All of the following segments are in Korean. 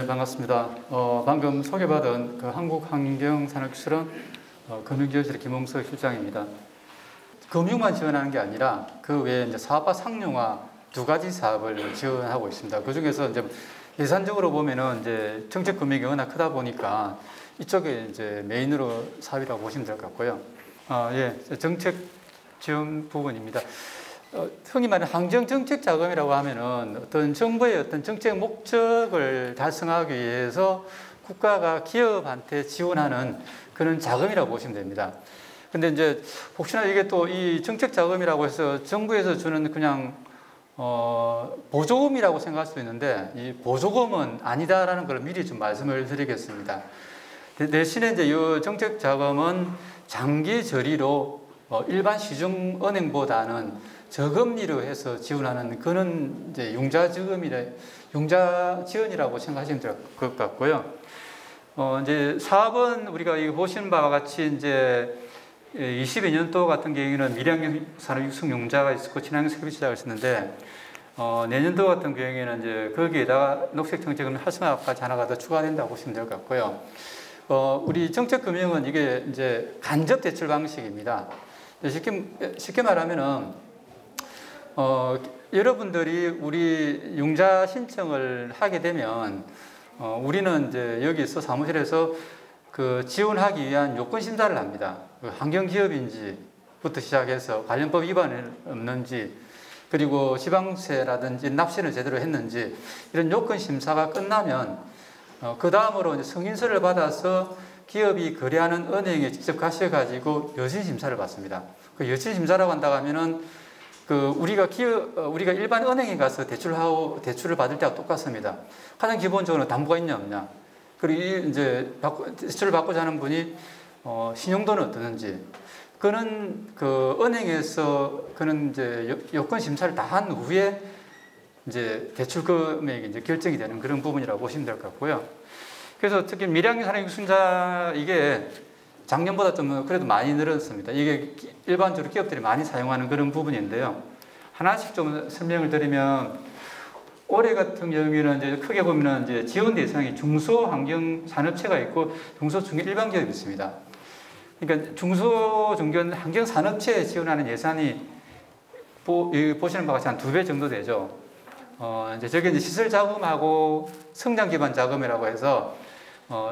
반갑습니다. 방금 소개받은 그 한국환경산업기술원 금융지원실 김홍석 실장입니다. 금융만 지원하는 게 아니라 그 외에 이제 사업화 상용화 두 가지 사업을 지원하고 있습니다. 그 중에서 이제 예산적으로 보면은 이제 정책 금액이 워낙 크다 보니까 이쪽에 이제 메인으로 사업이라고 보시면 될 것 같고요. 정책 지원 부분입니다. 흔히 말하는 항정정책 자금이라고 하면은 어떤 정부의 어떤 정책 목적을 달성하기 위해서 국가가 기업한테 지원하는 그런 자금이라고 보시면 됩니다. 근데 이제 혹시나 이게 또 이 정책 자금이라고 해서 정부에서 주는 그냥 보조금이라고 생각할 수도 있는데 이 보조금은 아니다라는 걸 미리 좀 말씀을 드리겠습니다. 대신에 이제 이 정책 자금은 장기 저리로 일반 시중 은행보다는 저금리로 해서 지원하는 그런 이제 융자 지원이라고 생각하시면 될 것 같고요. 이제 사업은 우리가 보시는 바와 같이 이제 22년도 같은 경우에는 미래환경 산업 육성 융자가 있었고 친환경 서비스자가 있었는데 내년도 같은 경우에는 이제 거기에다가 녹색 정책은 활성화까지 하나가 더 추가된다고 보시면 될 것 같고요. 우리 정책 금융은 이게 이제 간접 대출 방식입니다. 쉽게 말하면은 여러분들이 우리 융자 신청을 하게 되면 우리는 이제 여기서 사무실에서 그 지원하기 위한 요건 심사를 합니다. 그 환경기업인지부터 시작해서 관련법 위반이 없는지 그리고 지방세라든지 납세를 제대로 했는지 이런 요건 심사가 끝나면 그 다음으로 이제 승인서를 받아서 기업이 거래하는 은행에 직접 가셔가지고 여신 심사를 받습니다. 그 여신 심사라고 한다고 하면은 우리가 일반 은행에 가서 대출을 받을 때와 똑같습니다. 가장 기본적으로 담보가 있냐 없냐. 그리고 이제 대출을 받고자 하는 분이 신용도는 어떠는지. 그는 그 은행에서 그는 이제 요건 심사를 다 한 후에 이제 대출 금액이 이제 결정이 되는 그런 부분이라고 보시면 될 것 같고요. 그래서 특히 미래환경 산업육성자 이게 작년보다 좀 그래도 많이 늘었습니다. 이게 일반적으로 기업들이 많이 사용하는 그런 부분인데요. 하나씩 좀 설명을 드리면 올해 같은 경우에는 이제 크게 보면 이제 지원 대상이 중소환경산업체가 있고 중소중견 일반기업이 있습니다. 그러니까 중소중견 환경산업체에 지원하는 예산이 보시는 바와 같이 한 2배 정도 되죠. 이제 저게 이제 시설 자금하고 성장 기반 자금이라고 해서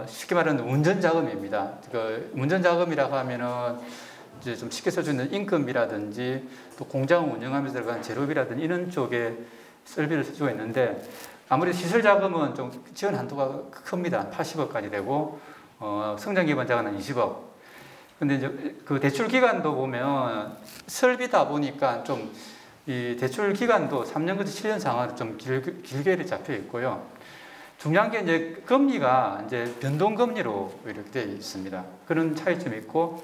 쉽게 말하는 운전 자금입니다. 그 운전 자금이라고 하면은 이제 좀 쉽게 쓸 수 있는 인건비라든지 또 공장 운영하면서 들어간 재료비라든지 이런 쪽에 설비를 쓰고 있는데 아무래도 시설 자금은 좀 지원 한도가 큽니다. 80억까지 되고 성장 기반 자금은 한 20억. 근데 이제 그 대출 기간도 보면 설비다 보니까 좀 이 대출 기간도 3년부터 7년 상한으로 좀 길게 잡혀 있고요. 중요한 게 이제 금리가 이제 변동금리로 이렇게 되어 있습니다. 그런 차이점이 있고,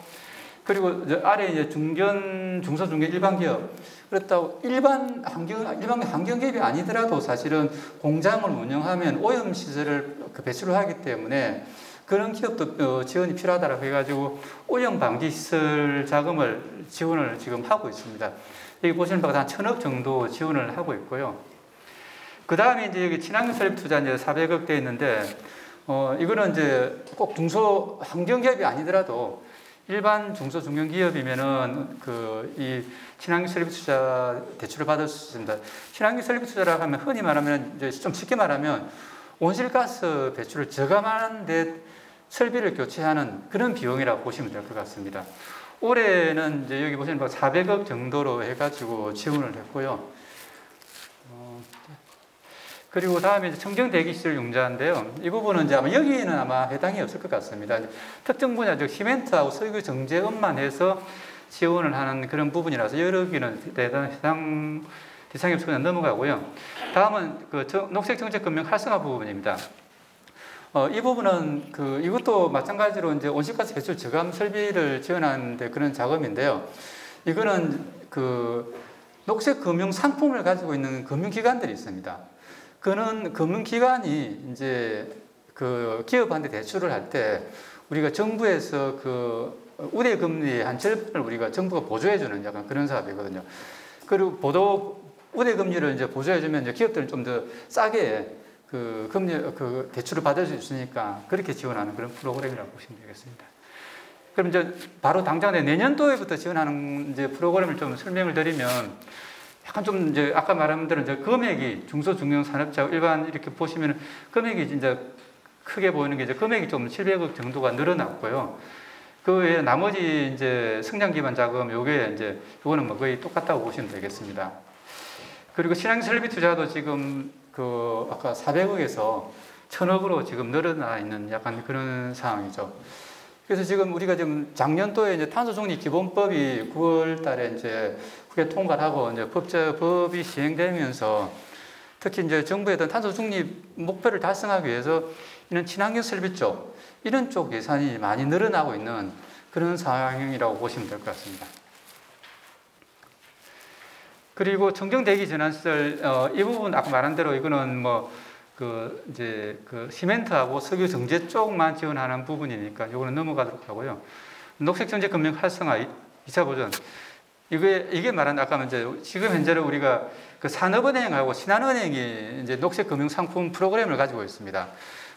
그리고 이제 아래 이제 중소중견 일반기업. 그렇다고 일반 환경기업이 아니더라도 사실은 공장을 운영하면 오염시설을 배출을 하기 때문에 그런 기업도 지원이 필요하다고 해가지고 오염 방지 시설 자금을 지원을 지금 하고 있습니다. 여기 보시는 바가 한 1,000억 정도 지원을 하고 있고요. 그 다음에 이제 여기 친환경 설비 투자 이제 400억 돼 있는데, 이거는 이제 꼭 중소 환경기업이 아니더라도 일반 중소 중견기업이면은 이 친환경 설비 투자 대출을 받을 수 있습니다. 친환경 설비 투자라고 하면 흔히 말하면 이제 좀 쉽게 말하면 온실가스 배출을 저감하는 데 설비를 교체하는 그런 비용이라고 보시면 될 것 같습니다. 올해는 이제 여기 보시는 바 400억 정도로 해가지고 지원을 했고요. 그리고 다음에 이제 청정 대기시설 융자인데요. 이 부분은 이제 아마 여기에는 아마 해당이 없을 것 같습니다. 특정 분야, 즉 시멘트하고 석유 정제업만 해서 지원을 하는 그런 부분이라서 여기는 대상이 없어서 넘어가고요. 다음은 그 녹색 정책 금융 활성화 부분입니다. 이 부분은 이것도 마찬가지로 이제 온실가스 배출 저감 설비를 지원하는데 그런 자금인데요. 이거는 녹색 금융 상품을 가지고 있는 금융기관들이 있습니다. 그는 금융기관이 이제 기업한테 대출을 할 때 우리가 정부에서 우대금리의 한 절반을 우리가 정부가 보조해주는 약간 그런 사업이거든요. 그리고 우대금리를 이제 보조해주면 이제 기업들은 좀 더 싸게 대출을 받을 수 있으니까 그렇게 지원하는 그런 프로그램이라고 보시면 되겠습니다. 그럼 이제 바로 당장 내년도에부터 지원하는 이제 프로그램을 좀 설명을 드리면 약간 좀 이제 아까 말한 대로 이제 금액이 중소중형 산업자 일반 이렇게 보시면 금액이 진짜 크게 보이는 게 이제 금액이 좀 700억 정도가 늘어났고요. 그 외에 나머지 이제 성장 기반 자금 요거는 뭐 거의 똑같다고 보시면 되겠습니다. 그리고 신앙 설비 투자도 지금 아까 400억에서 1000억으로 지금 늘어나 있는 약간 그런 상황이죠. 그래서 지금 우리가 지금 작년도에 이제 탄소 중립 기본법이 9월 달에 이제 국회 통과를 하고 이제 법이 시행되면서 특히 이제 정부의 탄소 중립 목표를 달성하기 위해서 이런 친환경 설비 쪽, 이런 쪽 예산이 많이 늘어나고 있는 그런 상황이라고 보시면 될 것 같습니다. 그리고 청정 대기 전환 시설, 이 부분 아까 말한 대로 이거는 시멘트하고 석유 정제 쪽만 지원하는 부분이니까 이거는 넘어가도록 하고요. 녹색 전제 금융 활성화 2차 보전. 이게 말한 아까 이제 지금 현재는 우리가 그 산업은행하고 신한은행이 이제 녹색 금융 상품 프로그램을 가지고 있습니다.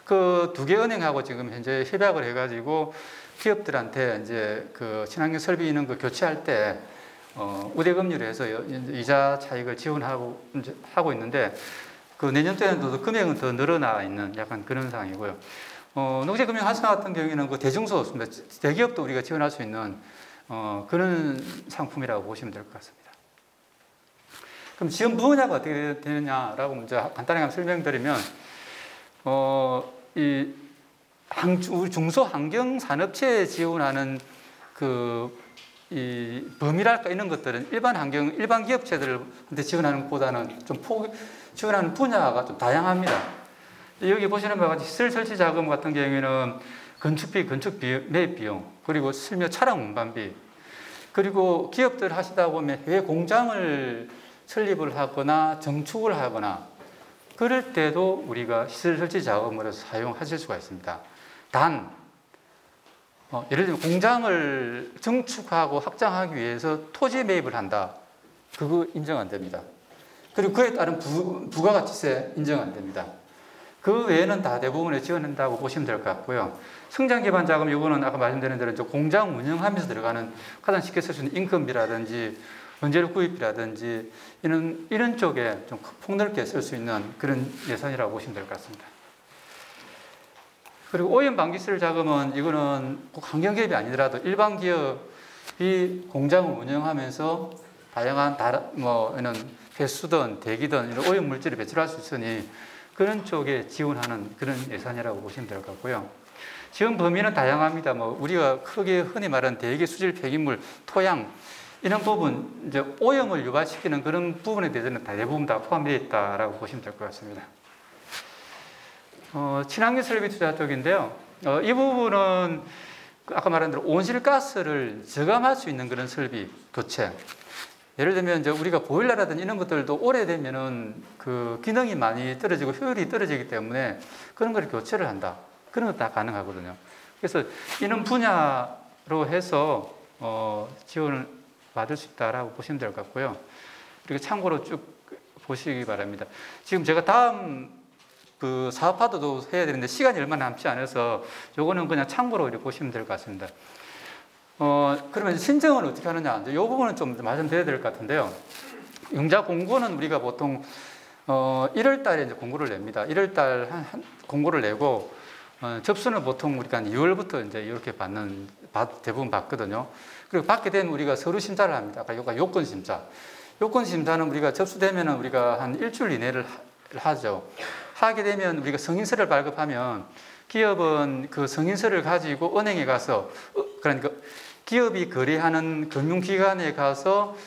그 두 개 은행하고 지금 현재 협약을 해가지고 기업들한테 이제 그 친환경 설비 있는 거 교체할 때 우대금리로 해서 이자 차익을 지원하고 있는데 그 내년도에는 금액은 더 늘어나 있는 약간 그런 상황이고요. 녹색 금융 활성화 같은 경우에는 그 대중소, 대기업도 우리가 지원할 수 있는 그런 상품이라고 보시면 될 것 같습니다. 그럼 지원 분야가 어떻게 되느냐라고 먼저 간단하게 한번 설명드리면, 우리 중소환경산업체에 지원하는 이 범위랄까 이런 것들은 일반 기업체들한테 지원하는 것보다는 좀 지원하는 분야가 좀 다양합니다. 여기 보시는 바와 같이 시설 설치 자금 같은 경우에는 건축비, 매입 비용, 그리고 실며 차량 운반비, 그리고 기업들 하시다 보면 해외 공장을 설립을 하거나 정축을 하거나 그럴 때도 우리가 시설 설치 자금으로 사용하실 수가 있습니다. 단 예를 들면 공장을 증축하고 확장하기 위해서 토지 매입을 한다. 그거 인정 안 됩니다. 그리고 그에 따른 부가가치세 인정 안 됩니다. 그 외에는 다 대부분에 지원한다고 보시면 될 것 같고요. 성장 기반 자금, 이거는 아까 말씀드린 대로 공장 운영하면서 들어가는 가장 쉽게 쓸 수 있는 인건비라든지 원재료 구입비라든지 이런 쪽에 좀 폭넓게 쓸 수 있는 그런 예산이라고 보시면 될 것 같습니다. 그리고 오염 방지시설 자금은 이거는 꼭 환경기업이 아니더라도 일반 기업이 공장을 운영하면서 다양한 이런 폐수든 대기든 이런 오염 물질을 배출할 수 있으니 그런 쪽에 지원하는 그런 예산이라고 보시면 될 것 같고요. 지원 범위는 다양합니다. 우리가 크게 흔히 말하는 대기 수질 폐기물, 토양 이런 부분, 이제 오염을 유발시키는 그런 부분에 대해서는 대부분 다 포함되어 있다라고 보시면 될 것 같습니다. 친환경 설비 투자 쪽인데요. 이 부분은 아까 말한 대로 온실가스를 저감할 수 있는 그런 설비 교체. 예를 들면 이제 우리가 보일러라든지 이런 것들도 오래되면은 그 기능이 많이 떨어지고 효율이 떨어지기 때문에 그런 걸 교체를 한다. 그런 것 다 가능하거든요. 그래서 이런 분야로 해서 지원을 받을 수 있다라고 보시면 될 것 같고요. 그리고 참고로 쭉 보시기 바랍니다. 지금 제가 다음 그 사업화도 해야 되는데 시간이 얼마 남지 않아서 요거는 그냥 참고로 이렇게 보시면 될 것 같습니다. 그러면 신청을 어떻게 하느냐? 이 부분은 좀 말씀드려야 될 것 같은데요. 융자 공고는 우리가 보통 1월 달에 이제 공고를 냅니다. 1월 달 공고를 내고 접수는 보통 우리가 한 2월부터 이제 이렇게 대부분 받거든요. 그리고 받게 되면 우리가 서류 심사를 합니다. 아까 요건 심사. 요건 심사는 우리가 접수되면은 우리가 한 일주일 이내를 하죠. 하게 되면 우리가 승인서를 발급하면 기업은 그 승인서를 가지고 은행에 가서 그러니까 기업이 거래하는 금융기관에 가서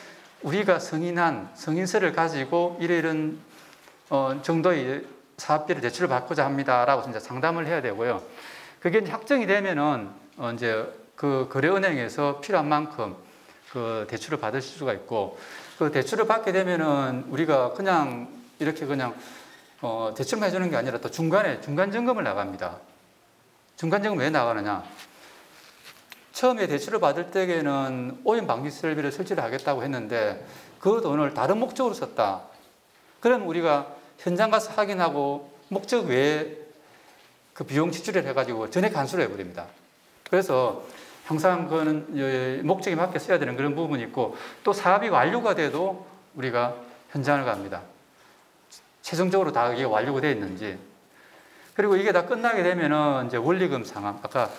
우리가 승인한 승인서를 가지고 이런 정도의 사업비를 대출을 받고자 합니다라고 진짜 상담을 해야 되고요. 그게 확정이 되면은 이제 그 거래은행에서 필요한 만큼 그 대출을 받으실 수가 있고 그 대출을 받게 되면은 우리가 그냥 이렇게 그냥 대출만 해주는 게 아니라 또 중간에 중간점검을 나갑니다. 중간점검 왜 나가느냐? 처음에 대출을 받을 때에는 오염 방지 설비를 설치를 하겠다고 했는데 그 돈을 다른 목적으로 썼다. 그럼 우리가 현장 가서 확인하고 목적 외에 그 비용 지출을 해가지고 전액 간수를 해버립니다. 그래서 항상 그거는 목적에 맞게 써야 되는 그런 부분이 있고, 또 사업이 완료가 돼도 우리가 현장을 갑니다. 최종적으로 다 이게 완료가 되어 있는지. 그리고 이게 다 끝나게 되면은 이제 원리금 상환, 아까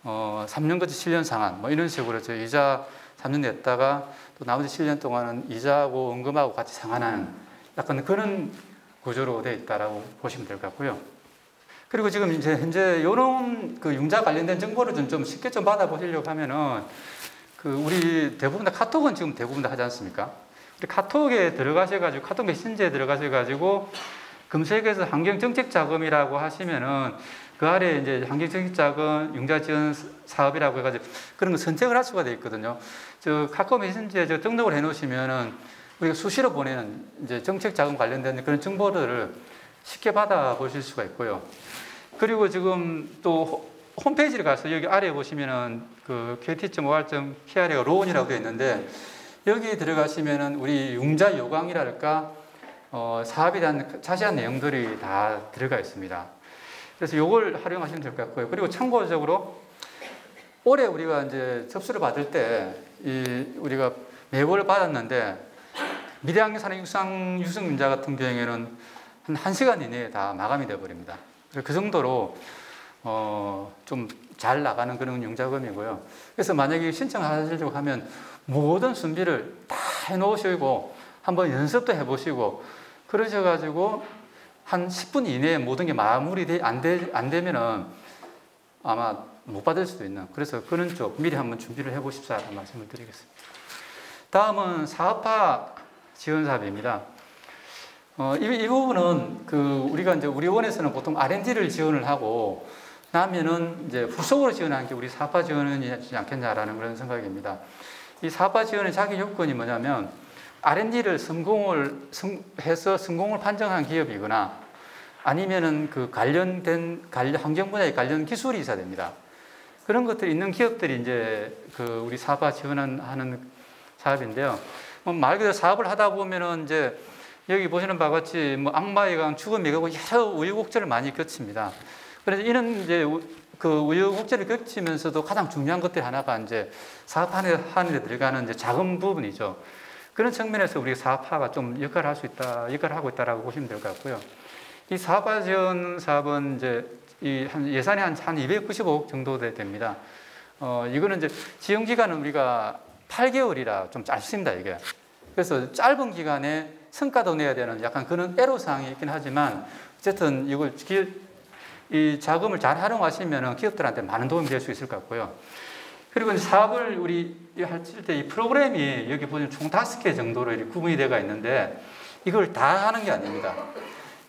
3년까지 7년 상환, 뭐 이런 식으로 저 이자 3년 냈다가 또 나머지 7년 동안은 이자하고 원금하고 같이 상환하는 약간 그런 구조로 되어 있다라고 보시면 될 것 같고요. 그리고 지금 이제 현재 이런 그 융자 관련된 정보를 좀 쉽게 좀 받아보시려고 하면은 그 우리 대부분 다 카톡은 지금 대부분 다 하지 않습니까? 우리 카톡에 들어가셔가지고 카톡 메신저에 들어가셔가지고 검색해서 환경정책자금이라고 하시면은 그 아래 이제 환경정책자금 융자지원 사업이라고 해가지고 그런 거 선택을 할 수가 되어 있거든요. 저 카카오 메신저에 저 등록을 해놓으시면은 우리가 수시로 보내는 이제 정책자금 관련된 그런 정보들을 쉽게 받아보실 수가 있고요. 그리고 지금 또 홈페이지를 가서 여기 아래에 보시면은 그 kt.or.kr가 로원이라고 되어 있는데 여기 들어가시면은 우리 융자 요강이랄까 사업에 대한 자세한 내용들이 다 들어가 있습니다. 그래서 이걸 활용하시면 될 것 같고요. 그리고 참고적으로 올해 우리가 이제 접수를 받을 때 우리가 매월 받았는데 미래환경 산업 육성 융자 같은 경우에는 한 1시간 이내에 다 마감이 되어 버립니다. 그 정도로 좀 잘 나가는 그런 융자금이고요. 그래서 만약에 신청하시려고 하면 모든 준비를 다 해놓으시고 한번 연습도 해보시고 그러셔가지고 한 10분 이내에 모든 게 마무리 안 되면은 아마 못 받을 수도 있는, 그래서 그런 쪽 미리 한번 준비를 해보십사라는 말씀을 드리겠습니다. 다음은 사업화 지원 사업입니다. 이 부분은 우리가 이제 우리 원에서는 보통 R&D를 지원을 하고 나면은 이제 후속으로 지원하는 게 우리 사업화 지원이지 않겠냐라는 그런 생각입니다. 이 사업화 지원의 자격 요건이 뭐냐면 R&D를 해서 성공을 판정한 기업이거나 아니면은 그 관련된 환경 분야의 관련 기술이 있어야 됩니다. 그런 것들이 있는 기업들이 이제 우리 사업화 지원하는 사업인데요. 말 그대로 사업을 하다 보면은 이제 여기 보시는 바와 같이 뭐 악마의 강, 죽음의 가고 여러 우여곡절을 많이 거칩니다. 그래서 이런 이제 그 우여곡절을 거치면서도 가장 중요한 것들 하나가 이제 사업하는 데 들어가는 이제 자금 부분이죠. 그런 측면에서 우리 사업화가 좀 역할을 하고 있다라고 보시면 될 것 같고요. 이 사업화 지원 사업은 이제 예산이 한 295억 정도 됩니다. 이거는 이제 지원 기간은 우리가 8개월이라 좀 짧습니다, 이게. 그래서 짧은 기간에 성과도 내야 되는 약간 그런 애로사항이 있긴 하지만 어쨌든 이 자금을 잘 활용하시면 기업들한테 많은 도움이 될 수 있을 것 같고요. 그리고 사업을 우리 할 때 이 프로그램이 여기 보면 총 5개 정도로 이렇게 구분이 되어 있는데 이걸 다 하는 게 아닙니다.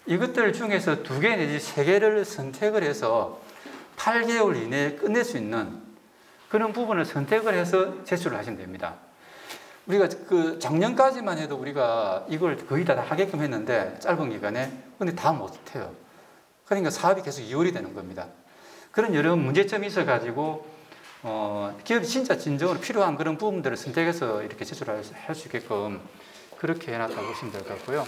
이것들 중에서 2개 내지 3개를 선택을 해서 8개월 이내에 끝낼 수 있는 그런 부분을 선택을 해서 제출을 하시면 됩니다. 우리가 작년까지만 해도 우리가 이걸 거의 다 하게끔 했는데 짧은 기간에 근데 다 못해요. 그러니까 사업이 계속 이월이 되는 겁니다. 그런 여러 문제점이 있어가지고 기업이 진짜 진정으로 필요한 그런 부분들을 선택해서 이렇게 제출할 수 있게끔 그렇게 해놨다고 보시면 될 것 같고요.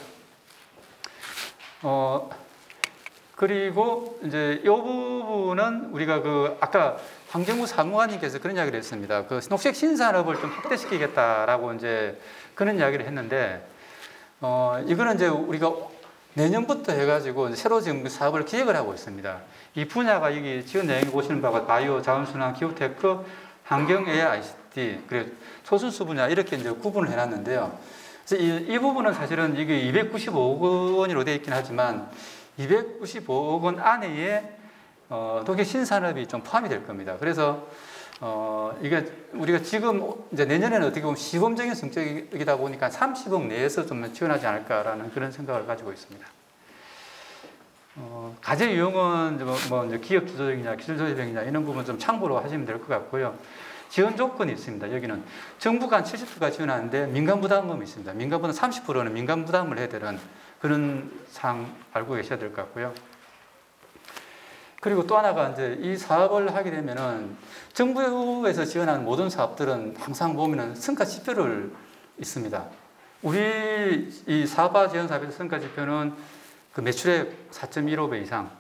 그리고 이제 이 부분은 우리가 아까 환경부 사무관님께서 그런 이야기를 했습니다. 녹색 신산업을 좀 확대시키겠다라고 이제 그런 이야기를 했는데, 이거는 이제 우리가 내년부터 해가지고 새로 지금 사업을 기획을 하고 있습니다. 이 분야가 여기 지원 내용에 보시는 바가 바이오, 자원순환, 기후테크, 환경 AI, ICT, 그리고 소순수 분야 이렇게 이제 구분을 해놨는데요. 그래서 이 부분은 사실은 이게 295억 원으로 되어 있긴 하지만 295억 원 안에 독일 신산업이 좀 포함이 될 겁니다. 그래서 이게 우리가 지금 이제 내년에는 어떻게 보면 시범적인 성격이다 보니까 30억 내에서 좀 지원하지 않을까라는 그런 생각을 가지고 있습니다. 과제 유형은 뭐 이제 기업 주도적이냐 기술 조직적이냐 이런 부분 좀 참고로 하시면 될 것 같고요. 지원 조건이 있습니다. 여기는 정부가 한 70%가 지원하는데 민간 부담금이 있습니다. 민간 부담 30%는 민간 부담을 해야 되는 그런 사항 알고 계셔야 될 것 같고요. 그리고 또 하나가 이제 이 사업을 하게 되면은 정부에서 지원하는 모든 사업들은 항상 보면은 성과 지표를 있습니다. 우리 이 사업화 지원 사업의 성과 지표는 그 매출액 4.15배 이상,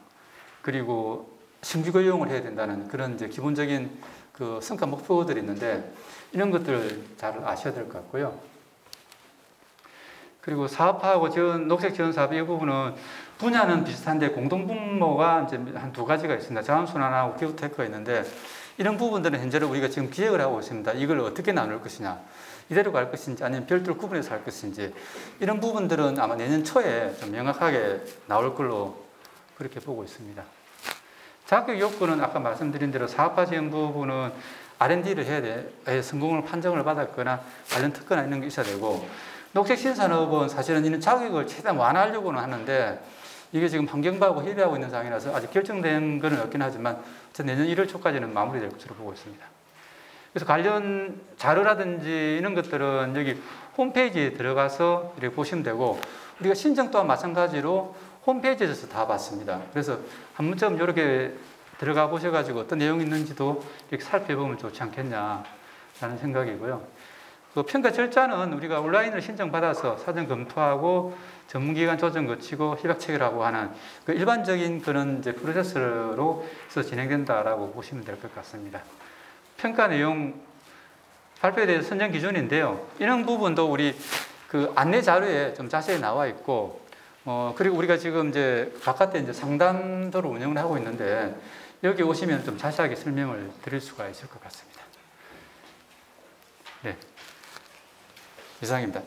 그리고 신규 이용을 해야 된다는 그런 이제 기본적인 그 성과 목표들이 있는데 이런 것들을 잘 아셔야 될 것 같고요. 그리고 사업화하고 녹색 지원 사업 이 부분은 분야는 비슷한데 공동 분모가 이제 한 두 가지가 있습니다. 자원순환하고 기후테크가 있는데 이런 부분들은 현재로 우리가 지금 기획을 하고 있습니다. 이걸 어떻게 나눌 것이냐, 이대로 갈 것인지 아니면 별도로 구분해서 할 것인지 이런 부분들은 아마 내년 초에 좀 명확하게 나올 걸로 그렇게 보고 있습니다. 자격 요건은 아까 말씀드린 대로 사업화 지원 부분은 R&D를 해야 돼. 성공을 판정을 받았거나 관련 특허나 이런 게 있어야 되고, 녹색 신산업은 사실은 이런 자격을 최대한 완화하려고는 하는데 이게 지금 환경부하고 협의하고 있는 상황이라서 아직 결정된 건 없긴 하지만 내년 1월 초까지는 마무리될 것으로 보고 있습니다. 그래서 관련 자료라든지 이런 것들은 여기 홈페이지에 들어가서 이렇게 보시면 되고, 우리가 신청 또한 마찬가지로 홈페이지에서 다 봤습니다. 그래서 한 번쯤 이렇게 들어가 보셔가지고 어떤 내용이 있는지도 이렇게 살펴보면 좋지 않겠냐라는 생각이고요. 그 평가 절차는 우리가 온라인으로 신청받아서 사전 검토하고 전문기관 조정 거치고 협약 체결하고 하는 그 일반적인 그런 이제 프로세스로 진행된다라고 보시면 될 것 같습니다. 평가 내용 발표에 대해서 선정 기준인데요. 이런 부분도 우리 그 안내 자료에 좀 자세히 나와 있고, 그리고 우리가 지금 이제 바깥에 이제 상담소를 운영을 하고 있는데 여기 오시면 좀 자세하게 설명을 드릴 수가 있을 것 같습니다. 네. 이상입니다.